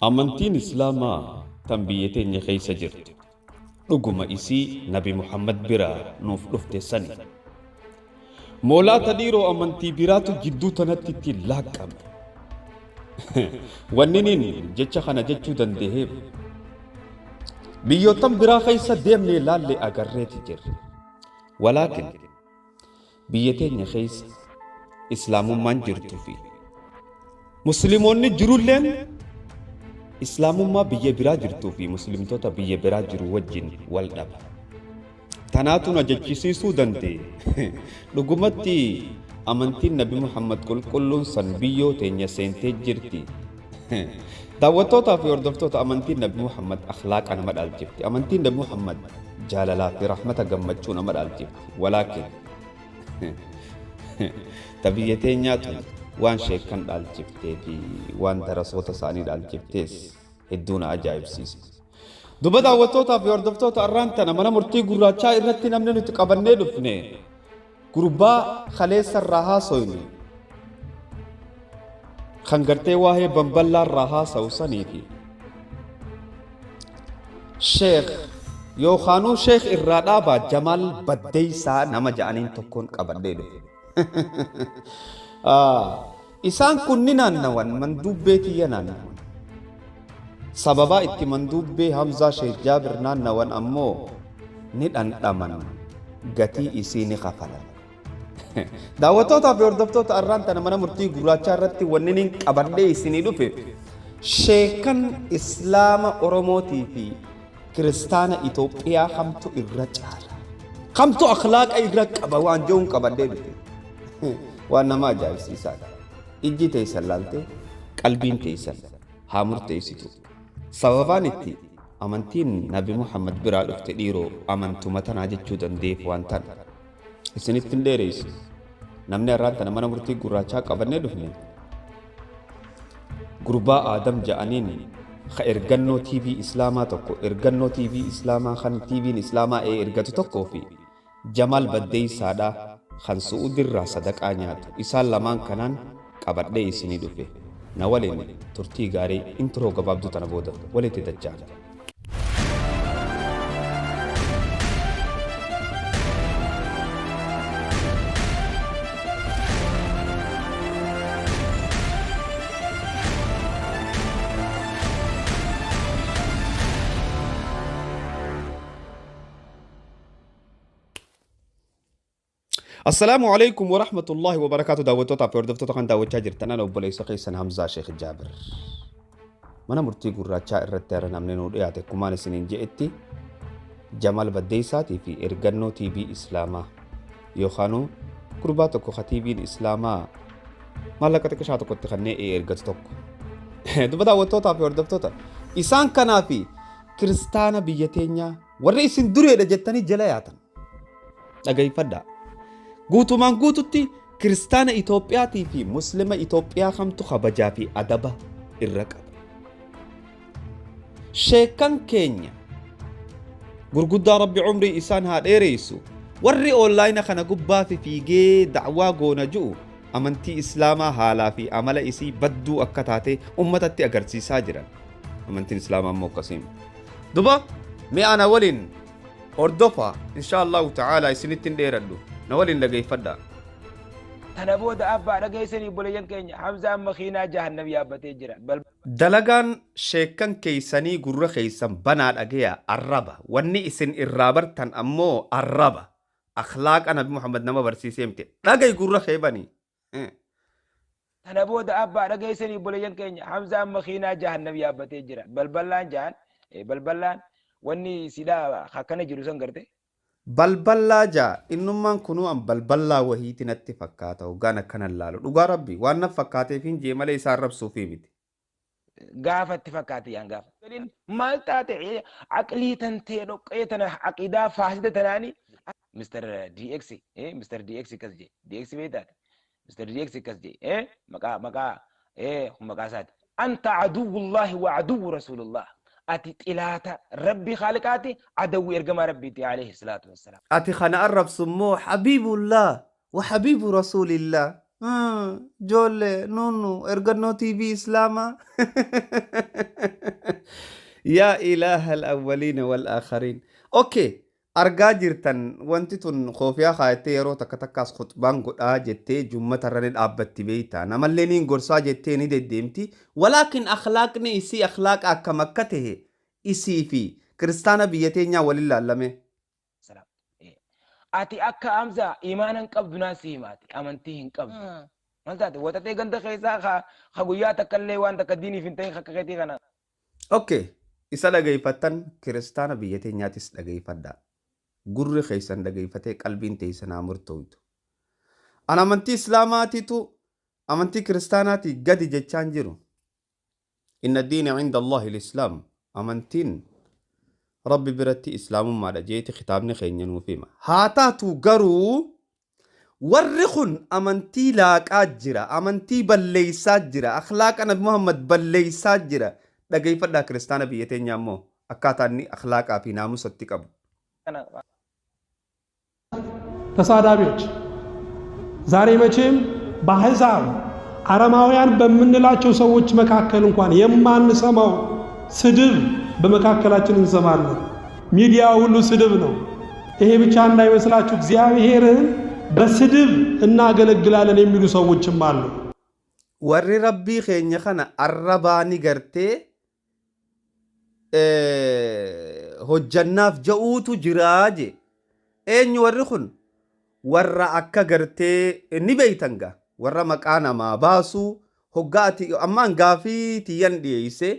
amantiin islaamaa tan biyya teenya keessa jirtu dhuguma isii nabi muhammad biraa nuuf dhufte sani moolaata dhiiroo amantii biraatu jidduu tanatti itti laaqqame wanniniin jecha kana jechuu dandeeheef biyyootan biraa keessa deemnee laalle agarreeti jirre walaakin biyya teenya keessa islaamummaan jirtuu fi musliimoonni jirulleen islaamummaa biyya biraa jirtuu fi muslimtoota biyya biraa jiru wajjin wal dhaba tanaatu na jechisiisuu danda'e dhugumatti amantiin nabi muhammad qulqulluun san biyyoo teenya seentee jirti daawwattootaa fi hordoftoota amantiin nabi muhammad akhlaaqa nama dhaalchifti amantiin nabi muhammad jaalalaa fi rahmata gammachuu nama dhaalchifti walaakin ta biyya teenyaatu waan sheekan dhaalchiftee fi waan darasoota isaanii dhaalchiftees hedduun ajaa'ibsiisa. Duba daawwattootaa fi hordoftoota arraan tana mana murtii gurraachaa irratti namni nuti qabannee dhufne gurbaa kaleessa irraa haasoynu kan gartee waa'ee bamballaa irraa haasa'u sanii fi sheekh yookaanuu sheekh irraa dhaabaa Jamaal Baddeeysaa nama ja'aniin tokkoon qabannee dhufe. Isaan kunni naannawan manduubbeetii naannawan sababaa itti manduubbee Hamzaa Sheekh Jaabir naannawan ammoo ni dhandhaman gatii isii ni kafalan. Daawwattootaa fi hordoftoota arraan tana mana murtii gurraachaa irratti wanniniin qabadhee isinii dhufe sheekan islaama oromootii fi kiristaana Itoophiyaa kamtu irra caala kamtu akhlaaqa irra qaba waan jehuun qabadhee dhufe waan nama ajaa'ibsiisaadha. Ijji teessan laalte qalbiin teessan haa murteessitu sababaan itti amantiin nabi muhammad biraa dhufte dhiiroo amantuma tanaa jechuu dandeef waan tan isinitti hin dheereysu namni arraan tana mana murtii gurraachaa qabannee dhufne gurbaa aadam ja'aniin ka ergannoo TV islaamaa tokko ergannoo TV islaamaa kan TV'n islaamaa ergatu tokkoo fi Jamaal Baddeeysaadhaa kan su'uudirraa sadaqaa nyaatu isaan lamaan kanaan qabadhee isinii dhufe na waliin turtii gaarii introo gabaabduu tana booda walitti dachaan. السلام عليكم ورحمة الله وبركاته دعوتوتا في هردفتوتا كان دعوتشا جرتنا نوبليسو قيسن حمزة شيخ جابر منا مرتي قراتشا الرتيرا نمنينو دياتي كمان سنين جئتي جمال بديساتي في إرغنو TV إسلاما يوخانو كرباتوكو خطيبين إسلاما مالكتك شاتوكو تخني إرغتوكو دوبا دعوتوتا في هردفتوتا إسان كنا في كريستانا بيتينيا ورئيسين دوري رجتاني جلاياتا أغاي فدا guutumaan guututti kiristaana Itoophiyaatii fi muslima Itoophiyaa kamtu kabajaa fi adaba irra qaba. Sheekan keenya gurguddaa rabbi umrii isaan haa dheereysu warri online kana gubbaa fi fiigee da'waa goona ji'u amantii islaamaa haalaa fi amala isii badduu akka taate ummatatti agarsiisaa jiran. Amantiin islaamaa ammoo akkasiin. Duba mee ana waliin hordofa inshaallahu ta'aalaa isinittiin dheeradhu. نولين لقي فدا أنا بود أبا لقي سني بوليان كينيا حمزة مخينا جهنم يا بتجرا بل دلغان شيكن كيساني غرة خيسان بنا لقيا الربا وني اسن الرابرتان أمو الربا أخلاق أنا محمد نما برسي سيمتي لقي غرة خيباني أنا بود أبا لقي سني بوليان كينيا حمزة مخينا جهنم يا بتجرا بلبلان جان بلبلان وني سيدا خاكنا جلوسان قرتي balballaa jaa innummaan kunuu an balballaa wahiiti natti fakkaata hoggaan akkanan laalu dhugaa rabbi waan na fakkaateefin jee malee isaan rabsuufii miti gaafatti fakkaate yaan gaafa maal taate aqlii tantee dhoqqee tana aqidaa faasida tanaani Mr. DX Mr. DX kas jee DX beetaate Mr. DX kas jee maqaa isaati anta aduwwullaahi wa aduwwu rasuulullah أتي إلاتا ربي خالقاتي عدو إرجما ربي عليه الصلاة والسلام أتي خنا الرب سمو حبيب الله وحبيب رسول الله جول نونو إرجنو TV إسلاما يا إله الأولين والآخرين. أوكي أرجع جرتن وانتتون خوفيا خايتي يرو تكتكاس خطبان قد جتي جمة رند أبتي بيتا نمالينين قرصا جتي ندي ديمتي ولكن أخلاقني إسي أخلاق أكمكته إسي في كريستانا بيتينيا ولله اللمي سلام ati akka amsa imaanan qabdu naa si himaati amantii hin qabdu maal taate watatee ganda keessaa ka guyyaa takka illee waan takka diiniif hin ta'in akka keetii kana. Okay isa dhaggeeffattan kiristaana biyya teenyaatis dhaggeeffadhaa gurri keessan dhaggeeffatee qalbiin teessan haa murtooytu an amantii islaamaatiitu amantii kiristaanaati gadi jechaan jiru inna diina cinda allahi lislaam amantiin rabbi biratti islaamummaadha jeeti kitaabni keenya nuuf hima haa taatu garuu warri kun amantii laaqaa jira amantii balleeysaa jira akhlaaqa nabi muhammad balleeysaa jira dhaggeeffadhaa kiristaana biyya teenyaa immoo akkaataa inni akhlaaqaa fi naamusatti qabu ተሳዳቢዎች ዛሬ መቼም በአሕዛብ አረማውያን በምንላቸው ሰዎች መካከል እንኳን የማንሰማው ስድብ በመካከላችን እንሰማለን። ሚዲያ ሁሉ ስድብ ነው። ይሄ ብቻ እንዳይመስላችሁ እግዚአብሔርን በስድብ እናገለግላለን የሚሉ ሰዎችም አሉ። ወሪ ረቢ ኬኛ ከነ አረባኒ ገርቴ hojjannaaf ja'uutu jiraaje eenyu warri kun warra akka gartee ni beeytanga warra maqaa namaa baasuu hoggaati ammaan gaafii tiyyan dhiyeeyse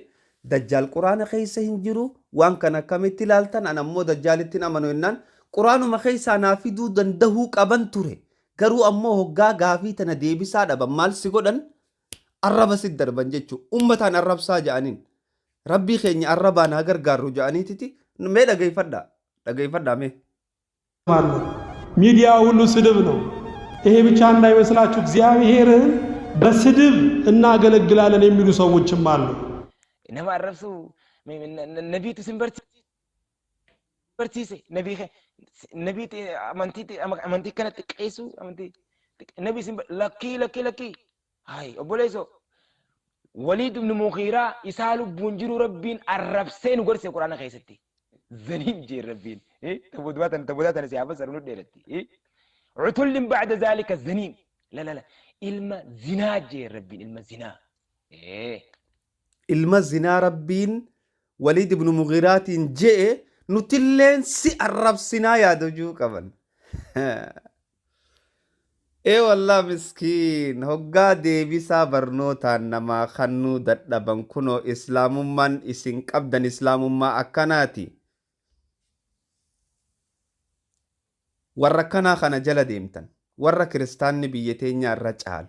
dajjaal quraana keessa hin jiru waan kana akkamitti ilaaltan an ammoo dajjaalittiin amanu jennaan quraanuma keessaa naa fiduu dandahuu qaban ture garuu ammoo hoggaa gaafii tana deebisaa dhaban maal si godhan arraba si darban jechuu ummataan arrabsaa ja'aniin rabbii keenya arrabaan haa gargaarru ja'aniititi mee dhaggeeffadhaa mee ሚዲያ ሁሉ ስድብ ነው። ይሄ ብቻ እንዳይመስላችሁ እግዚአብሔርን በስድብ እናገለግላለን የሚሉ ሰዎችም አሉ። nama arrabsu nabiitu sin barsiise nabiiti amantii kana xiqqeessu amantii nabii sin lakkii hay obboleesso Waliid ibn Mughiraa isaa lubbuun jiru rabbiin arrabsee nu gorse quraana keessatti zaniim jee rabbiin tabudaatan siyaaba sarunu dheeratti utullin ba'da zaalika zaniim la ilma zinaa jee rabbiin ilma zinaa rabbiin Waliid ibn Mughiraatiin jee nutilleen si arrabsinaa yaadachuu qaban. والله مسكين هقا ديبسا برنوتان نما خنو دادبان كنو إسلام من إسن قبدن إسلام ما أكناتي وركنا خنا جل ديمتن ور كريستان نبيتين الرجال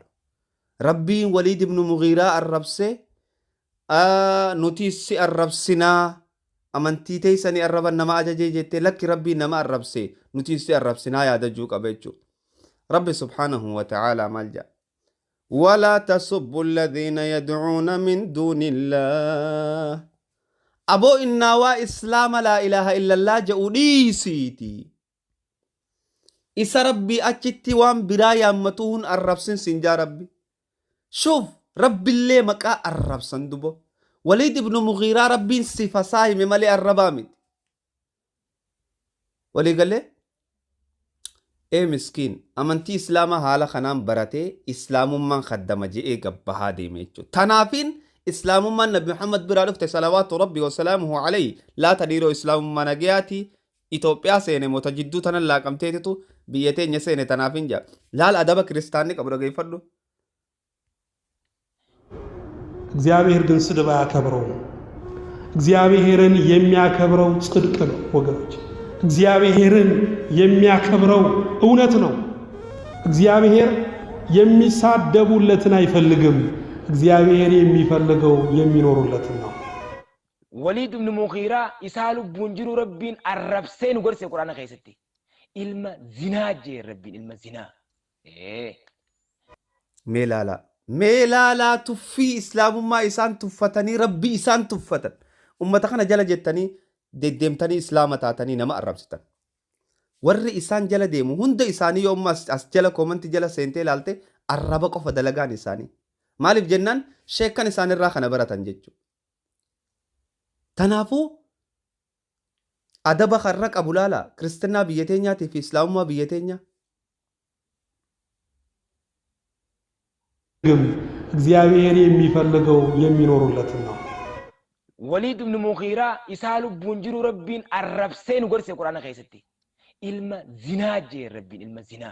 ربي وليد بن مغيرة الربسي نتيسي الربسنا أمنتي تيسني الربا نما أجاجي جيتي لك ربي نما الربسي نتيسي الربسنا يا دجوك أبيتشو رب سبحانه وتعالى ملجأ ولا تسبوا الذين يدعون من دون الله أبو إنوا إسلام لا إله إلا الله جاودي سيتي إسا ربي أجتي وان برايا متون الربسن سنجا ربي شوف ربي اللي مكا الربسن دبو وليد بن مغيرة ربي سفساي ممالي الربامد ولي قال لي اے مسکین امنتی اسلام حالا خنام برate اسلامumman خدم جئے گبها دیمچو تنافين اسلامumman نبي محمد برالفت صلوات ربي وسلامه عليه لا تديرو اسلامumman نجياتي ኢትዮጵያ ሴኔ ሞተ ጅዱ ተነላቀምቴቱ ብየቴኛ ሴኔ ተናፊንጃ ላል አደበ ክርስቲያኒ ቀብረ ገይፈዱ እግዚአብሔር ግን ስድብ አያከብረውም። እግዚአብሔርን የሚያከብረው ጽድቅ ነው ወገኖች። እግዚአብሔርን የሚያከብረው እውነት ነው። እግዚአብሔር የሚሳደቡለትን አይፈልግም። እግዚአብሔር የሚፈልገው የሚኖሩለትን ነው። ወሊድ ኢብኑ ሙጊራ ኢሳሉ ቡንጅሩ ረቢን አረብሴን ጎርሴ ቁርአን ከይሰቲ ኢልማ ዚና ጀ ረቢን ኢልማ ዚና ሜላላ ቱፊ እስላሙማ ኢሳን ቱፈተኒ ረቢ ኢሳን ቱፈተን ኡመተ ከነ ጀለ ጀተኒ ደደምተኒ እስላማ ታተኒ ነማ አረብስተን ወሪ ኢሳን ጀለ ደሙ ሁንደ ኢሳኒ ዮማ አስ ጀለ ኮመንት ጀለ ሴንቴ ላልቴ አረበ ቆፈ ደለጋን ኢሳኒ ማሊፍ ጀናን ሼከን ኢሳን ራ ከነ በረተን ጀቹ Tanaafuu adaba karra qabu laala Kiristinnaa biyya teenyaatii fi Islaamummaa biyya teenyaa. ግን እግዚአብሔር የሚፈልገው የሚኖሩለትን ነው። ወሊድ ብን ሙጊራ ኢሳሉ ቡንጅሩ ረቢን አረብሴን ጎርሴ ቁርአን ከይሰቲ ኢልማ ዚና ጀ ረቢን ኢልማ ዚና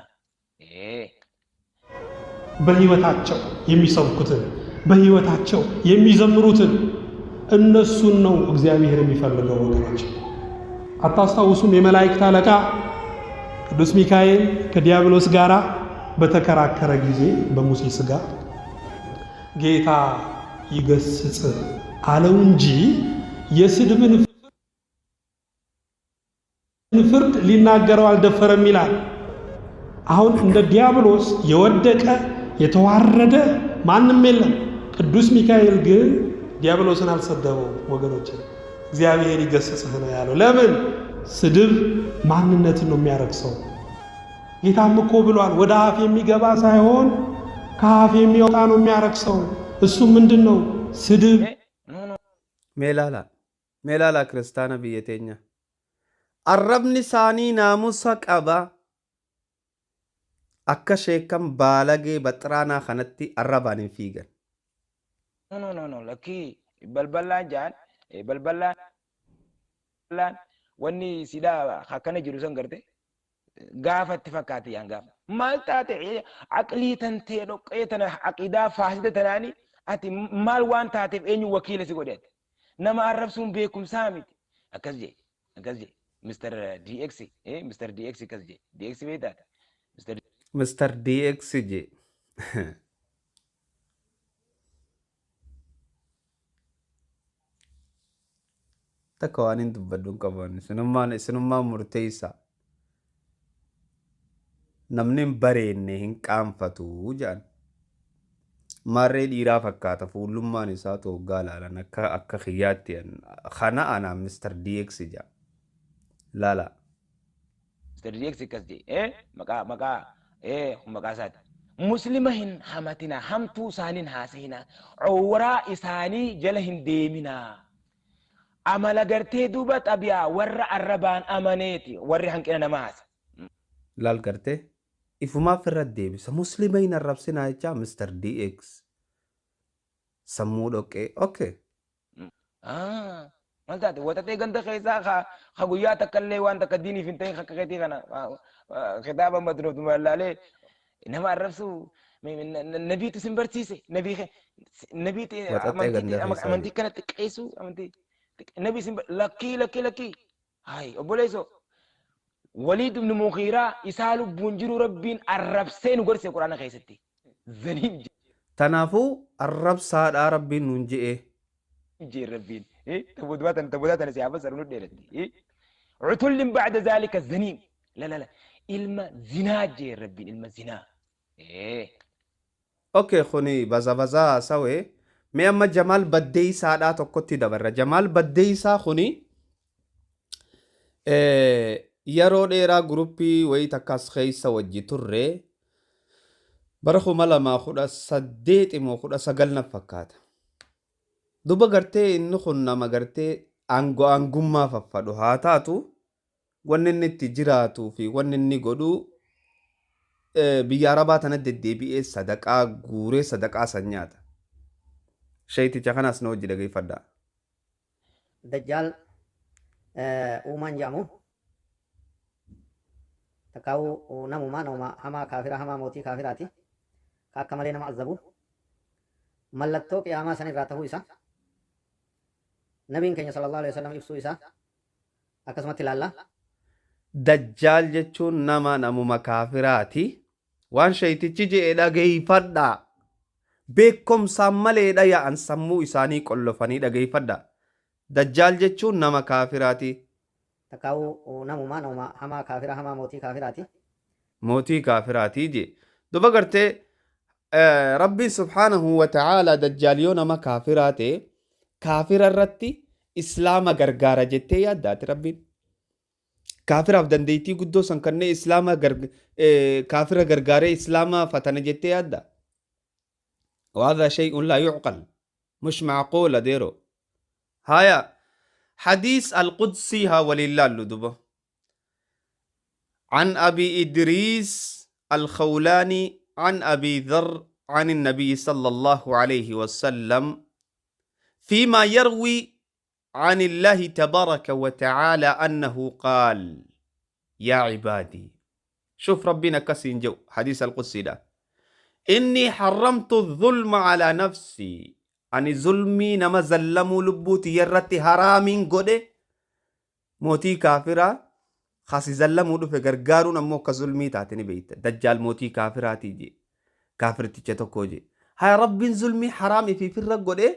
በህይወታቸው የሚሰብኩትን በህይወታቸው የሚዘምሩትን እነሱን ነው እግዚአብሔር የሚፈልገው ወገኖች። አታስታውሱም? የመላእክት አለቃ ቅዱስ ሚካኤል ከዲያብሎስ ጋራ በተከራከረ ጊዜ በሙሴ ስጋ ጌታ ይገስጽ አለው እንጂ የስድብን ፍርድ ሊናገረው አልደፈረም ይላል። አሁን እንደ ዲያብሎስ የወደቀ የተዋረደ ማንም የለም። ቅዱስ ሚካኤል ግን ዲያብሎስን አልሰደበው ወገኖች። እግዚአብሔር ይገስጽህ ነው ያለው። ለምን? ስድብ ማንነትን ነው የሚያረክሰው። ጌታም እኮ ብሏል፣ ወደ አፍ የሚገባ ሳይሆን ከአፍ የሚወጣ ነው የሚያረክሰው። እሱ ምንድነው? ስድብ። ሜላላ ክርስቲያና biyya teenya arrabni isaanii naamusa qaba akka sheekan baalagee baxiraanaa kanatti arrabaan hin fiigan. No lakki balballaan jaan balballaan wanni sidaa akkana jiru san garte gaafatti fakkaate yaan gaafa maal taate aqlii tantee dhoqqee tana aqidaa faasida tanaani ati maal waan taateef eenyu wakiila si godhate nama arrabsuun beekumsaa miti akkas jee Mr. DX Mr. DX akkas jee DX beektaata Mr. DX jee takka waan hin dubbadduun qaban isinummaan murteessaa namni hin bareenne hin qaanfatu jedhan marree dhiiraa fakkaata fuullummaan isaa toggaa laalan akka kiyyaatti kana ana Mr. DX jedha laala Mr. DX akkas jee maqaa isaati muslima hin hamatina hamtuu isaaniin haasa'ina cowraa isaanii jala hin deemina amala gartee duuba xabiyaa warra arrabaan amaneeti warri hanqina nama haasa laal gartee ifumaaf irra deebisa muslima hin arrabsinaa jecha Mr. DX sammuu dhoqqee okay maal taate watatee ganda keessaa ka guyyaa takkallee waan takka diiniif hin ta'in akka keetii kana kitaaba madnuuf malaalee nama arrabsu nabiitu sin barsiise nabiitu amantii kana xiqqeessu amantii nabii sin lakkii hay obboleesso Waliid ibn Mugiraa isaa lubbuun jiru rabbiin arrabsee nu gorse quraana keessatti zaniin tanaafuu arrabsaadhaa rabbiin nuun je'e rabbiin tabbootaatan si hafa sarnu dheeratti cutullin bacda zaalika zaniin la ilma zinaa jee rabbiin ilma zinaa okay kuni bazabazaa sawe mee amma Jamaal Baddeeysaadhaa tokkotti dabarra. Jamaal Baddeeysaa kuni yeroo dheeraa guruppii wayii takkaas keessa wajji turre bara 2018 moo 19 fakkaata. Duba gartee inni kun nama gartee aangummaa faffadhu haa taatu wanni inni itti jiraatuu fi wanni inni godhu biyya Arabaa tana deddeebi'ee sadaqaa guuree sadaqaa san nyaata. Shayticha kanas na wajji dhageeffadhaa. Dajjaal uumaan jedhamu takkaa'uu nama hamaa kaafira hamaa mootii kaafiraati ka akka malee nama azabu mallattoo qiyaamaa san irraa ta'uu isa nabiin keenya sallallahu alaihi wasallam ibsuu isaa akkasumatti ilaalla. Dajjaal jechuun namuma kaafiraati waan shaytichi jedhe dhageeffadhaa. Beekumsaan maleedha yaa'an sammuu isaanii qollofanii dhageeffadhaa. Dajjaal jechuun nama kaafiraati. Takkaa'uu nama hamaa kaafira hamaa mootii kaafiraati. Mootii kaafiraati je. Duba gartee Rabbiin subhaanahu wa ta'aalaa dajjaal yoo nama kaafiraa ta'e kaafira irratti islaama gargaara jettee yaaddaati Rabbiin. Kaafiraaf dandeettii guddoo san kanneen kaafira gargaaree islaama fatana jettee yaaddaa. وهذا شيء لا يعقل مش معقول ديرو هايا حديث القدسي ها ولله اللدبة عن أبي إدريس الخولاني عن أبي ذر عن النبي صلى الله عليه وسلم فيما يروي عن الله تبارك وتعالى أنه قال يا عبادي شوف ربنا كسين جو حديث القدسي ده إني حرمت الظلم على نفسي أني ظلمي نما زلمو لبوتي يرتي حرام قده موتي كافرة خاصي زلمو دو في غرغارو نمو كظلمي تاتني بيت دجال موتي كافراتي جي كافرتي چتوكو جي هاي رب ظلمي حرامي في فرق قده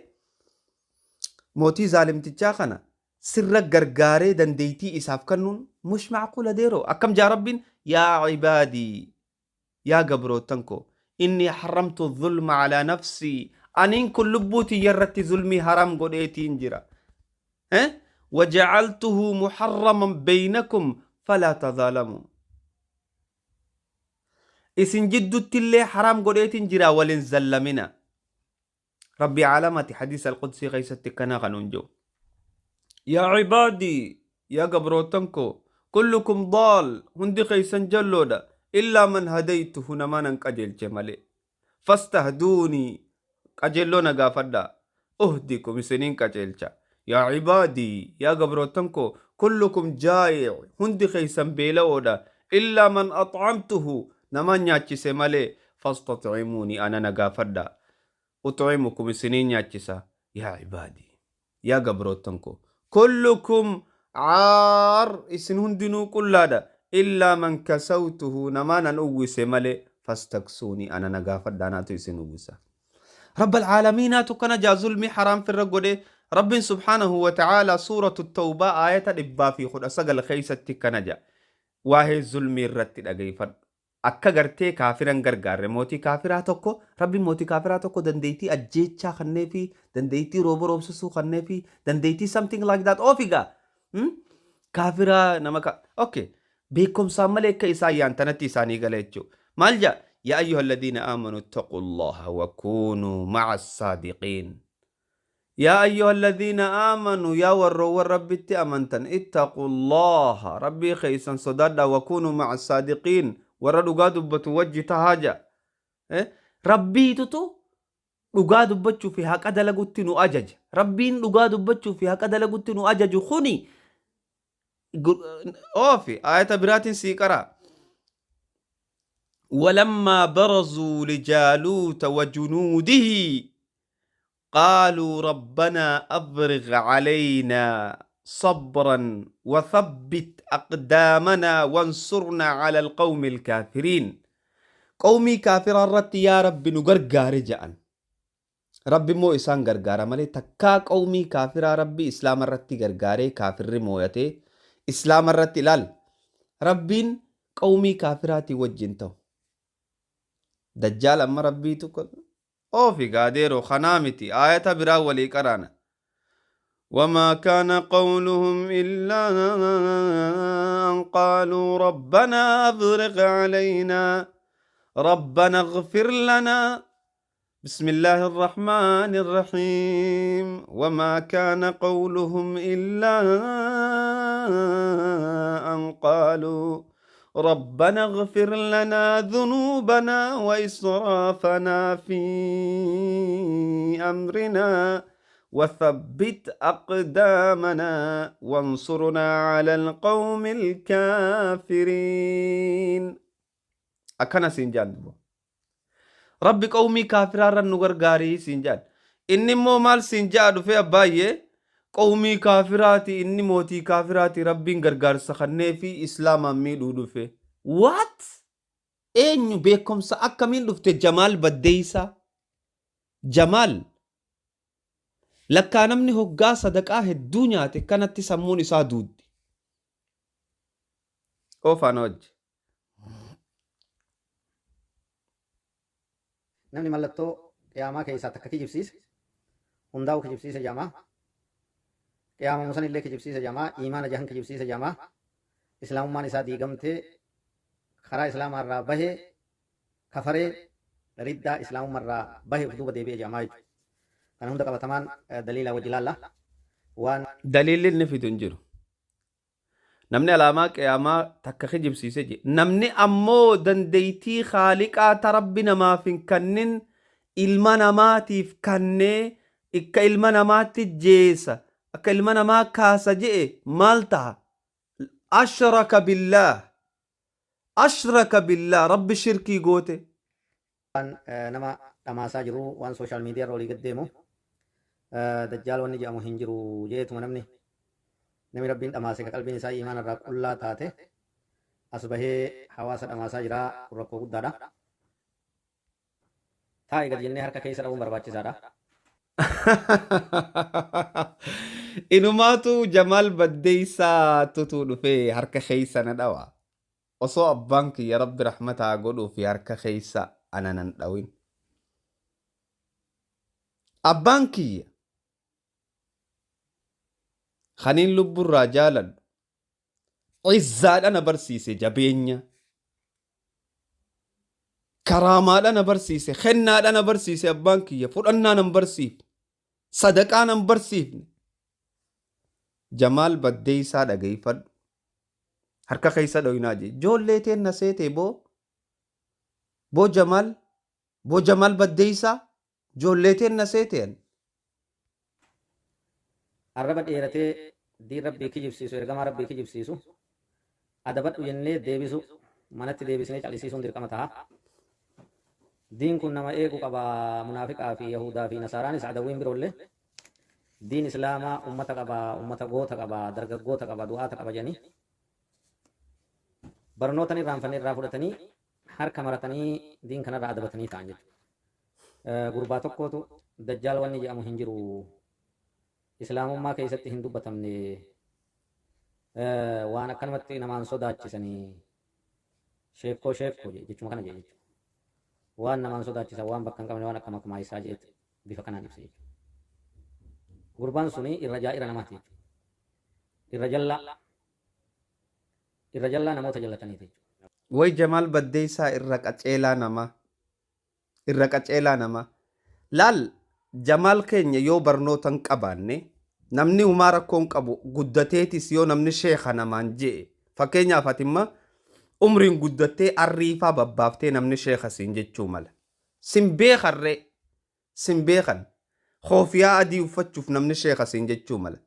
موتي ظالم تجاخنا سر غرغاري دنديتي إساف كنون مش معقول ديرو أكم جا رب يا عبادي يا قبرو تنكو إني حرمت الظلم على نفسي أنين كل بوتي يرتي ظلمي حرام قديتي انجرا وجعلته محرما بينكم فلا تظالموا إسن جدو تلي حرام قديتي انجرا ولن زلمنا ربي علامة حديث القدسي غيستي كنا غنونجو يا عبادي يا قبروتنكو كلكم ضال هندي قيسن جلودا إلا من هديته نمانا قجل جمالي فاستهدوني قجلونا قافدا أهديكم سنين قجلچا يا عبادي يا قبروتنكو كلكم جائع هندي قيسن بيلودا إلا من أطعمته نمان ياتي سمالي فاستطعموني أنا نقافدا أطعمكم سنين ياتيسا يا عبادي يا قبروتنكو كلكم عار اسن هندنو كلادا إلا من كسوته نمانا أويس ملي فاستكسوني أنا نقافد داناتو اسن أويسا رب العالمين تكنا جا ظلمي حرام في الرقودة رب سبحانه وتعالى سورة التوبة آية إبا في خد أساق الخيسة تكنا جا واهي ظلمي الرتد أغيفد akka gartee kaafiran gargaarre mootii kaafiraa tokko rabbi mootii kaafiraa tokko dandeettii ajjeechaa kannee fi dandeettii rooba roobsisuu kannee fi dandeettii something like that ofiga kaafiraa nama ka okay beekumsaan malee akka isaa yaantanatti isaanii gala jechuu maal jaa yaa ayyuha alladhiina aamanuu ittaqullaha wa kuunuu maca assaadiqiin yaa ayyuha alladhiina aamanuu yaa warroowwan rabbitti amantan ittaqullaha rabbii keeysan sodaadha wa kuunuu maca assaadiqiin warra dhugaa dubbatu wajji tahaaja rabbiitutu dhugaa dubbachuu fi haqa dalagutti nu ajaja rabbiin dhugaa dubbachuu fi haqa dalagutti nu ajaju kuni oofi ayata biraatiin sii qara ولما برزوا لجالوت وجنوده قالوا ربنا أفرغ علينا صبرا وثبت أقدامنا وانصرنا على القوم الكافرين قومي كافر الرت يا رب نغرغار جان رب مو إسان غرغار مالي تكا قومي كافر ربي إسلام الرت غرغاري كافر مويته إسلام الرت لال ربين قومي كافراتي وجنتو دجال أما ربي تقول أو في قاديرو خنامتي آية برا ولي قرانا وما كان قولهم إلا أن قالوا ربنا أفرغ علينا ربنا اغفر لنا بسم الله الرحمن الرحيم وما كان قولهم إلا أن قالوا ربنا اغفر لنا ذنوبنا وإسرافنا في أمرنا وثبت أقدامنا وانصرنا على القوم الكافرين أكنا سنجان ربي قومي كافرار نغرغاري سنجان إني مو مال سنجان في أباية قومي كافراتي إني موتي كافراتي ربي غرغار سخنة في إسلام أمي دودو في what أين بيكم سأكمل دفت جمال بديسا جمال لكا نمني هقا صدقاه الدنيا كانت تسمون إسا دود أوفا نوج namni mallattoo qiyaamaa keessaa takka kijibsiise hundaa'u kijibsiise jamaa qiyaama musan illee kijibsiise jamaa iimaana jahan kijibsiise jamaa islaamummaan isaa diigamtee karaa islaamaarraa bahee kafaree riddaa islaamummaarraa bahee of duuba deebi'e jamaa jechuudha. Kana hunda qabatamaan daliilaa wajji ilaalla. waan دليل النفي تنجر نمني علامة قيامة تكخجب سيسجي نمني أمو دنديتي خالقا تربنا ما فين كنن إلمنا ما تيف كنن إكا إلمنا ما تجيسا إكا إلمنا ما كاسجي مالتا أشرك بالله رب شركي قوتي nama dhamaasaa jiru waan sooshaal miidiyaa irra olii gaddeemu dajjaal wanni jedhamu hin jiru jeetuma namni rabbiin dhamaase ka qalbiin isaa imaana irraa qullaa taate as bahee hawaasa dhamaasaa jira kun rakkoo guddaadha. Taa'ee gad jennee harka keessa dhabuun barbaachisaadha. Inumaatu Jamaal Baddeessaa tutuu dhufee harka keessa na dhawa. Osoo abbaan kiyya Rabbi rahmataa godhuu fi harka keessa ana nan dhawin. Abbaan kiyya khaniin lubburraa jaaladhu izzaadha na barsiise jabeenya. Karaamaadha na barsiise kennaadha na barsiise abbaan kiyya fudhannaa nan barsiifne sadaqaa nan barsiifne. Jamaal Baddeessaa dhaggeeffadhu. Harka keessa dhawinaa jee ijoollee teen na seete boo Jamaal Baddeessaa ijoollee teen na seeteen. Arraba dheeratee diin rabbii kijibsiisu ergamaa rabbii kijibsiisu adabadhu jennee deebisu manatti deebisnee calisiisuun dirqama ta'a. Diin kun nama eegu qaba munaafiqaa fi yahudaa fi nasaaraanis adawwiin biroollee diin islaamaa ummata qaba ummata goota qaba dargaggoota qaba du'aata qaba jedhanii barnootan irraanfannee irraa fudhatanii harka maratanii diin kanarraa adabatanii ta'an jechuudha. Gurbaa tokkootu dajjaal wanni jedhamu hin jiru islaamummaa keessatti hin dubbatamne waan akkanumatti namaan sodaachisanii sheekkoo jechuma kana jechuudha. Waan namaan sodaachisan waan bakka hin qabne waan akka makumaa isaa jedhetti bifa kanaan ibsa jechuudha. Gurbaan suni irra jaa'ira namaati jechuudha. Irra jallaa namoota jallataniiti jechuudha. Way Jamaal Baddeessaa irra qaceelaa nama. Laal Jamaal keenya yoo barnoota hin qabaanne namni humaa rakkoon qabu guddateetis yoo namni sheeka namaan jee fakkeenyaaf atimma umriin guddattee arriifaa babbaaftee namni sheeka siin jechuu mala. Sin beekan khoofiyaa adii uffachuuf namni sheeka siin jechuu mala.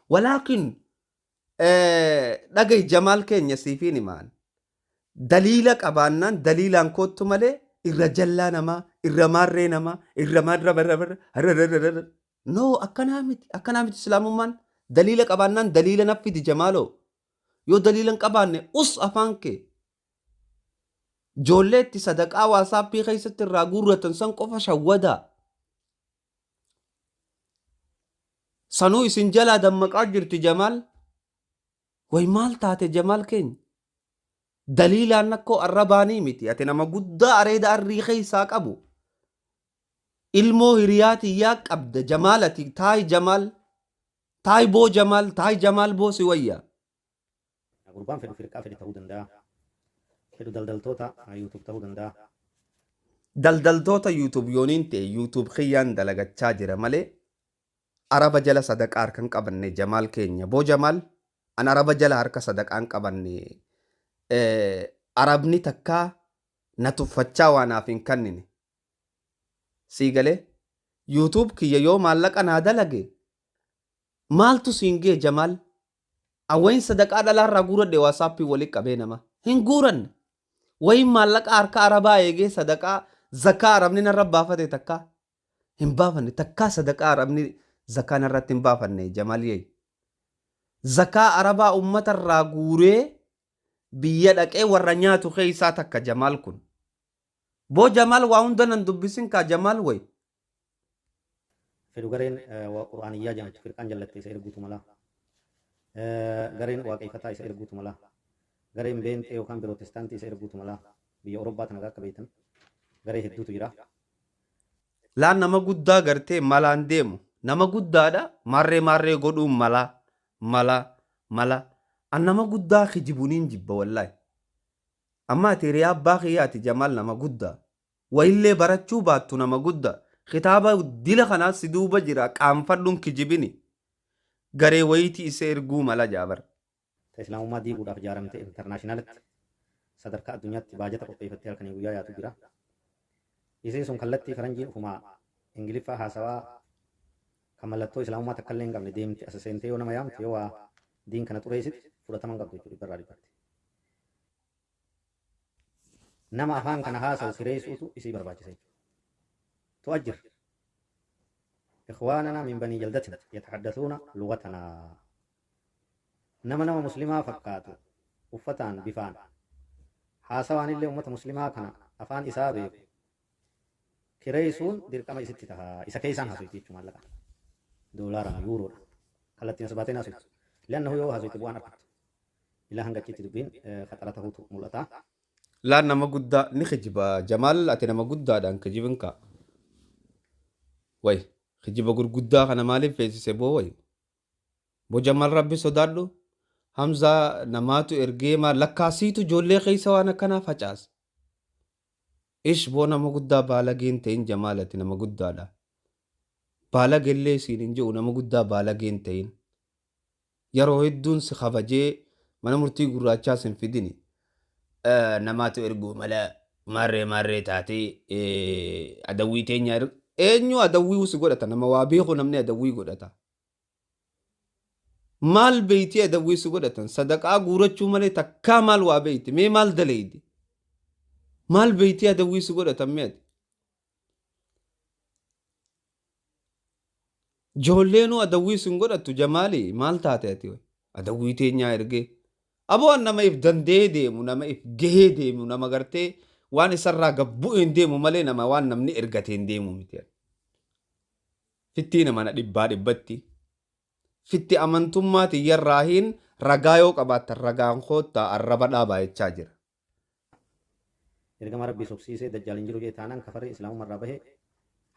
Walaakin dhagay Jamaal keenya siifiin himaan daliila qabaannaan daliilaan koottu malee irra jallaa namaa irra maarree namaa irra maarra no akkanaa miti islaamummaan daliila qabaannaan daliila naffiti Jamaaloo yoo daliila hin qabaanne afaan kee ijoolleetti sadaqaa waasaappii keessatti irraa guurratan san qofa shawwadaa sanuu isin jalaa dammaqaa jirti Jamaal. Way maal taate Jamaal keenya daliilaan akkoo arrabaanii miti ati nama guddaa areeda arrii keessaa qabu ilmoo hiriyaatiyyaa qabda Jamaal ati taayi Jamaal boo si wayyaa. Gurbaan fedhu firqaa fedhe ta'uu danda'a. Fedhu daldaltoota yuutuub ta'uu danda'a. Daldaltoota yuutuub yooniin ta'e yuutuub kiyyaan dalagachaa jira malee araba jala sadaqaa harka hin qabanne Jamaal keenya boo Jamaal an araba jala harka sadaqaa hin qabanne arabni takkaa na tuffachaa waanaaf hin kannine sii galee yuutuub kiyya yoo maallaqa naa dalage maaltu siin gee Jamaal awwayin sadaqaa dhalaarraa guuradhe waasaappii walitti qabee nama hin guuranne wayin maallaqa harka arabaa eegee sadaqaa zakaa arabni narra baafate takkaa hin baafanne takkaa sadaqaa arabni zakaa narratti hin baafanne Jamaal yee zakaa arabaa ummatarraa guuree biyya dhaqee warra nyaatu keessaa takka Jamaal kun boo Jamaal waa hunda nan dubbisin kaa Jamaal way fedhu gareen quraaniyyaa jedhamtu firqaan jallatte isa erguutu mala. Gareen waaqeffataa isa erguutu mala. Gareen beenxee yookaan pirootestaantii isa erguutu mala. Biyya Awurooppaa tana akka beektan garee hedduutu jira. Laan nama guddaa gartee malaan deemu nama guddaadha maarree godhuun mala an nama guddaa kijibuniin jibba wallaahi. Amma ati hiriyaa abbaa kiyyaati Jamaal nama guddaa wayillee barachuu baattu nama guddaa kitaaba dila kanaas si duuba jira qaanfadhuun kijibini garee wayitii isa erguu mala jaabar. Islaamummaa diiguudhaaf ijaaramte intarnaashinaalitti sadarkaa addunyaatti baajata qopheeffattee halkanii guyyaa yaatu jira. Isiin sun kallattii faranjiin ufumaa Ingiliffaa haasawaa kan mallattoo islaamummaa takka illee hin qabne deemti as seentee yoo nama yaamte yoo waa diin kana xureessite fudhatama hin qabdu jechuudha dhibbarraa dhibbatti. Nama afaan kana haasa'u kireessuutu isii barbaachisa jechuudha. Tu'ajjir. إخواننا من بني جلدتنا يتحدثون لغتنا nama muslimaa fakkaatu uffataan bifaan haasawaan illee ummata muslimaa kana afaan isaa beeku kireessuun dirqama isitti taha isa keessaan haasawiti jechuudha maallaqa doolaara yuuroodha kallattiin as baatee naasiftu liannahu yoo haasawiti bu'aan argattu ilaa hangachiitti dubbiin khaxara tahuutu mul'ata. Laan nama guddaa ni kijiba Jamaal ati nama guddaadhaan kijibinka way kijiba gurguddaa kana maaliif feesise boo way boo Jamaal rabbi sodaadhu Hamzaa namaatu ergee maa lakkaasiitu ijoollee keessa waan akkanaa facaas. Ish boo nama guddaa baalageen ta'in Jamaalati nama guddaadha. Baalagellee siin hin jiru nama guddaa baalageen ta'in. Yeroo hedduun si kabajee mana murtii gurraachaas hin fidini. Namaatu erguu mala maarree taatee adawwii teenya eenyu adawwii si godhata nama waa beeku namni adawwii godhata. Maal beeyti adawwii si godhatan sadaqaa guurachuu malee takkaa maal waa beeyti mee maal daleeydi maal beeyti adawwii si godhatan mee ati ijoolleenu adawwii si godhatu Jamaali maal taate ati adawwii teenyaa ergee aboo nama if dandee deemu nama if gahee deemu nama gartee waan isarraa gabbuu hin deemu malee nama waan namni ergatee hin deemu miti fittii nama na dhibbatti fitti amantummaati yarraahiin ragaa yoo qabaatan ragaan koottaa arraba dhaabaa jechaa jira. Ergama rabbii sobsiisee dajjaaliin jiru jee taanaan kafarri islaamummaa irraa bahee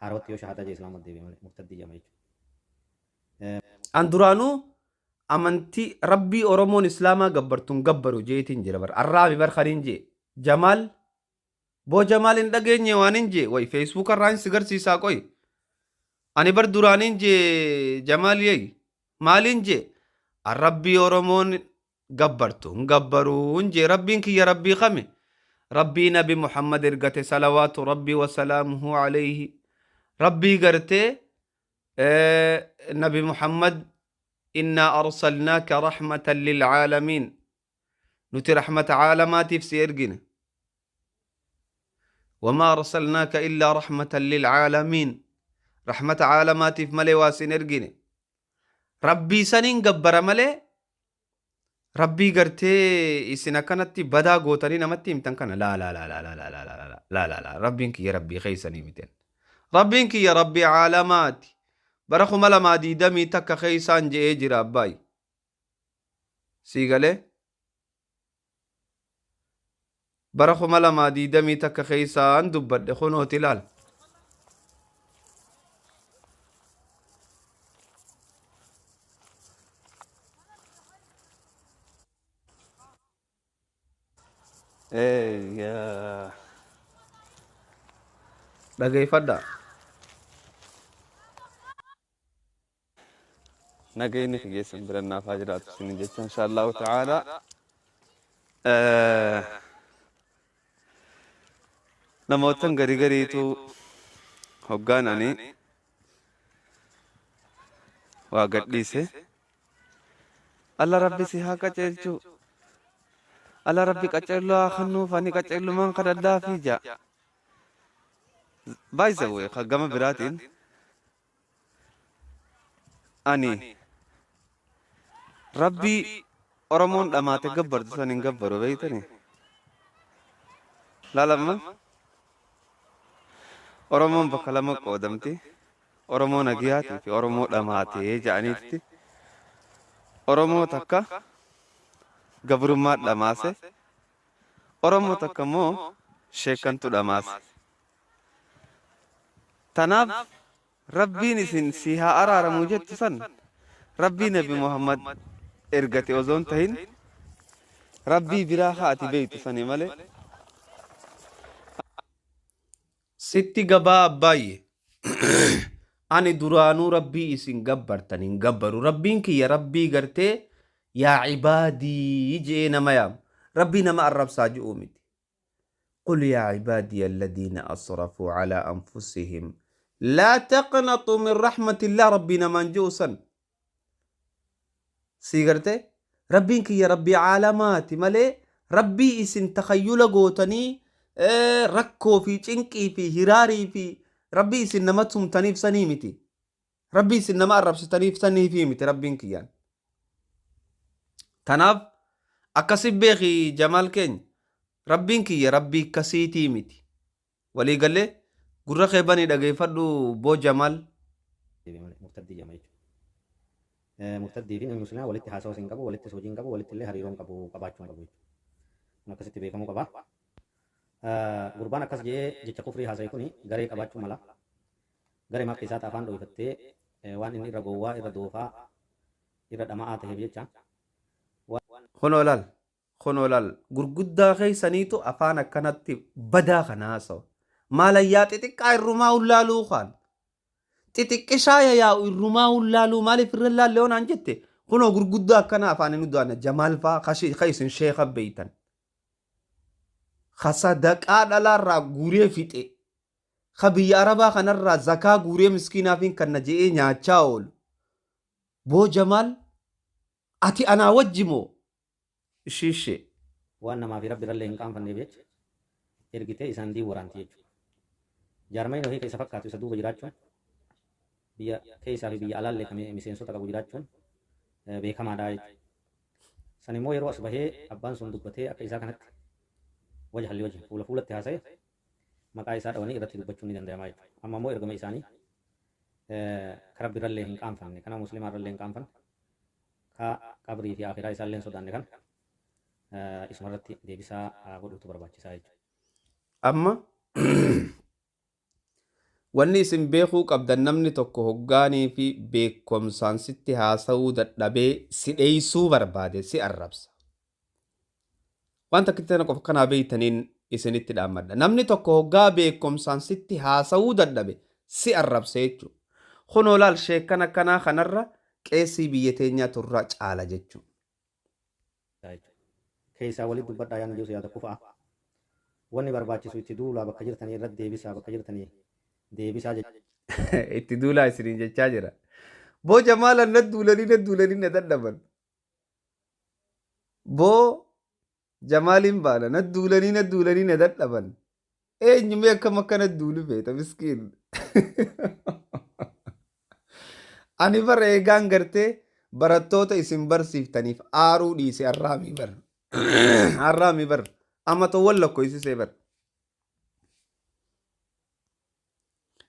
haarawatti yoo shahadaa jee islaamummaa deebi'e malee murtaddii jama jechuudha. An duraanuu amantii rabbii Oromoon islaamaa gabbartuun gabbaru jeetiin jira bar arraabi bar khariin jee Jamaal boo Jamaal hin dhageenye waan hin jee way feesbuuk irraan si garsiisaa qoy ani bar duraaniin jee Jamaal yeey. Maalin je rabbii Oromoon gabbartuun gabbaruun je rabbiin kiyya rabbii kame rabbii nabi Muhammad ergate salawaatu rabbii wasalaamuhu alayhi rabbii gartee nabi Muhammad inna arsalnaaka rahmatan lilcaalamiin nuti rahmata caalamaatiif si ergine wamaa arsalnaaka illaa rahmatan lilcaalamiin rahmata caalamaatiif malee waa sin ergine Rabbii saniin gabbara malee rabbii gartee isin akkanatti badaa gootanii namatti himtan kana laa rabbiin kiyya rabbii keeysanii miten rabbiin kiyya rabbii caalamaati bara 2020 takka keeysaan je'ee jira abbaay sii galee bara 2020 takka keeysaan dubbadhe kunooti ilaal dhageeffadha nagayni geessan birannaaf haa jiraatu isin jecha insha Allahu ta'ala namootan gariitu hoggaan ani waa gadhiise alla rabbi si haa qaceelchu alla rabbi qaceelloo haa kennuuf ani qaceellumaan kadhadhaafi jaa baay'isa bu'e gama biraatiin ani rabbii Oromoon dhamaate gabbartu san hin gabbaru beeytani laalamma Oromoon bakka lama qoodamti Oromoo nagiyaatii fi Oromoo dhamaatee jedhaniitti Oromoo takka gabrummaa dhamaase Oromoo takka immoo sheekantu dhamaase tanaaf rabbiin isin si haa araaramu jettu san rabbii nabi Muhammad ergate ozoon tahin rabbii biraa haati beeytu sani malee sitti gabaa abbaayye ani duraanuu rabbii isin gabbartan hin gabbaru. Rabbiin kiyya rabbii gartee yaa cibaadii jee nama yaam. Rabbii nama arrabsaa ji'uu miti. قل يا عبادي الذين أسرفوا على أنفسهم لا تقنطوا من رحمة الله ربنا من جوسا سيغرتي ربينك يا ربي عالمات ملي ربي اسن تخيل قوتني ركو في چنكي في هراري في ربي اسن نمتهم تنيف سنيمتي ربي اسن نما الرب ستنيف سنيفي متي ربينك يان تناف أكسب بيخي جمال كين Rabbiin kiyya rabbii akkasiitii miti. Walii galee gurra keebanii dhageeffadhu boo Jamaal. Murtaddii jama jechuudha. Murtaddii fi namni musliimaa walitti haasawaa hin qabu, walitti soojii hin qabu, walitti illee hariiroo hin qabu, qabaachuu hin qabu jechuudha. Akkasitti beekamuu qaba. Gurbaan akkas jedhee jecha kufrii haasa'e kuni garee qabaachuu mala. Garee maqaa isaa afaan dho'ifattee waan inni irra gowwaa, irra doofaa, irra dhama'aa ta'eef jecha. Honoolal gurguddaa keeysaniitu afaan akkanatti badaa kana haasawa. Maalayyaa xixiqqaa irrumaa hullaaluu kaan. Xixiqqishaa yaa'u irrumaa hullaaluu maaliif irra laallee onaan jette. Kunoo gurguddaa akkana afaan inni du'an Jamaal fa'aa kaisin sheeka beeytan. Sadaqaa dhalaarraa guuree fixe. Ka biyya Arabaa kanarraa zakaa guuree miskiinaafiin kan na je'ee nyaachaa oolu. Boo Jamaal ati anaa wajjimoo? Ishishee. Waan namaa fi rabbi irrallee hin qaanfanneef jecha ergitee isaan dii waraanti jechuudha. Jaarmayni ofii keessa fakkaatu isa duuba jiraachuun biyya keessaa fi biyya alaallee kan miseensota qabu jiraachuun beekamaadha jechuudha. San immoo yeroo as bahee abbaan sun dubbatee akka isaa kanatti waja halli wajjin fuula fuulatti haasa'e maqaa isaa dhawanii irratti dubbachuun ni danda'ama jechuudha. Amma immoo ergama isaanii ka rabbi irrallee hin qaanfanne kana musliimaa irrallee hin qaanfanne ka qabrii fi akhiraa isaallee hin sodaanne kan isumarratti deebisaa godhutu barbaachisaa jechuudha. Amma wanni isin beekuu qabdan namni tokko hoggaanii fi beekumsaan sitti haasa'uu dadhabee si dheeysuu barbaade si arrabsa. Wanta kitteena qofa kanaa beeytaniin isinitti dhaammadha. Namni tokko hoggaa beekumsaan sitti haasa'uu dadhabe si arrabsa jechuudha. Kunoo laal sheekan akkanaa kanarra qeessii biyya teenyaa turraa caala jechuudha. Keessaa walitti dubbadhaa yaana jiru yaada kufaa. Wanni barbaachisu itti duulaa bakka jirtanii irratti deebisaa bakka jirtanii deebisaa jechuudha. Itti duulaa isiniin jechaa jira. Boo Jamaalan na duulanii na dadhaban. Boo Jamaaliin baana na duulanii na dadhaban. Eenyumee akkam akkana duulu feeta miskiin. Ani bara eegaan gartee barattoota isin barsiiftaniif aaruu dhiise arraamii bara. Arraamii bara. Amma tawwan lakkoofsisee bara.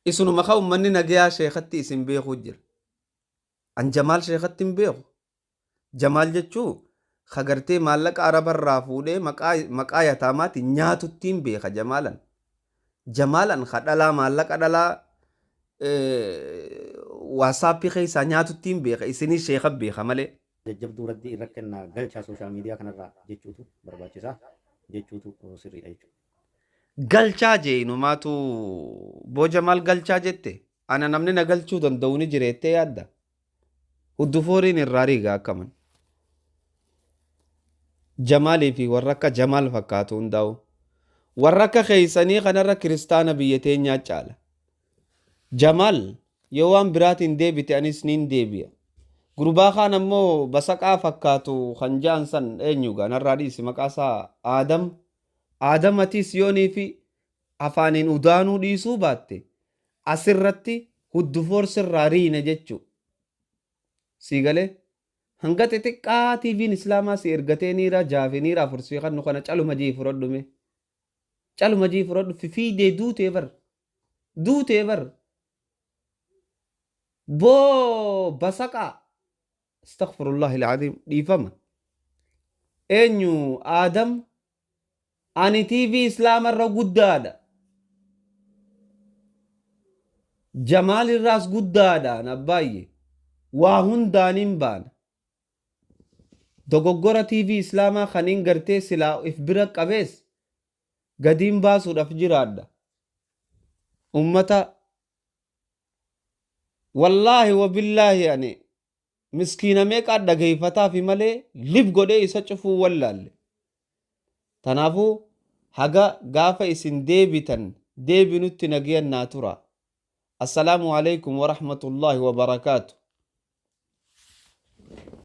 Isunuma ka ummanni nagayaa sheekatti isin beekuu jira. An Jamaal sheekatti hin beeku. Jamaal jechuu ka gartee maallaqa arabarraa fuudhee maqaa yataamaati nyaatuttiin beeka Jamaalan. Jamaalan ka dhalaa maallaqa dhalaa waasaapii keessaa nyaatuttiin beeka isinii sheeka beeka malee. Jajjabduu raddii irra kennaa galchaa sooshaal miidiyaa kanarraa jechuutu barbaachisaa jechuutu sirriidha jechuudha. Galchaa jee inumaatu boo Jamaal galchaa jette ana namni na galchuu danda'u ni jireettee yaadda. Huddufooriin irraa riigaa akkaman. Jamaalii fi warra akka Jamaal fakkaatu hundaa'u. Warra akka keeysanii kanarra kiristaana biyya teenyaa caala. Jamaal yoo waan biraatiin deebite anis niin deebi'a. Gurbaa kaan ammoo basaqaa fakkaatu kan ja'an san eenyugaa narraa dhiisi maqaasaa Aadam. Aadamatis yoonii fi afaaniin udaanuu dhiisuu baatte asirratti huddufoor sirraa riine jechuu. Siigalee hanga xixiqqaa TV'n Islaamaa si ergatee niira jaafe niira afursii kan nu kana caluma jii fudhadhume. Caluma jii fudhadhu fifiidee duutee bar. Boo basaqaa. Astaghfirullahi al-Azim dhiifama. Eenyu Aadam ani TV Islaamarra guddaadha. Jamaal irraas guddaadhaan abbaayye waa hundaaniin baana. Dogoggora TV Islaamaa kaniin gartee silaa if bira qabees gadiin baasuudhaaf jiraadha. Ummata wallaahi wabillaahi ani miskiina meeqaa dhaggeeffataa fi malee lib godhee isa cufuu wallaalle. Tanaafuu haga gaafa isin deebitan deebinutti nagayan naa tura. Assalaamu alaikum wa rahmatullaahi wa barakaatu.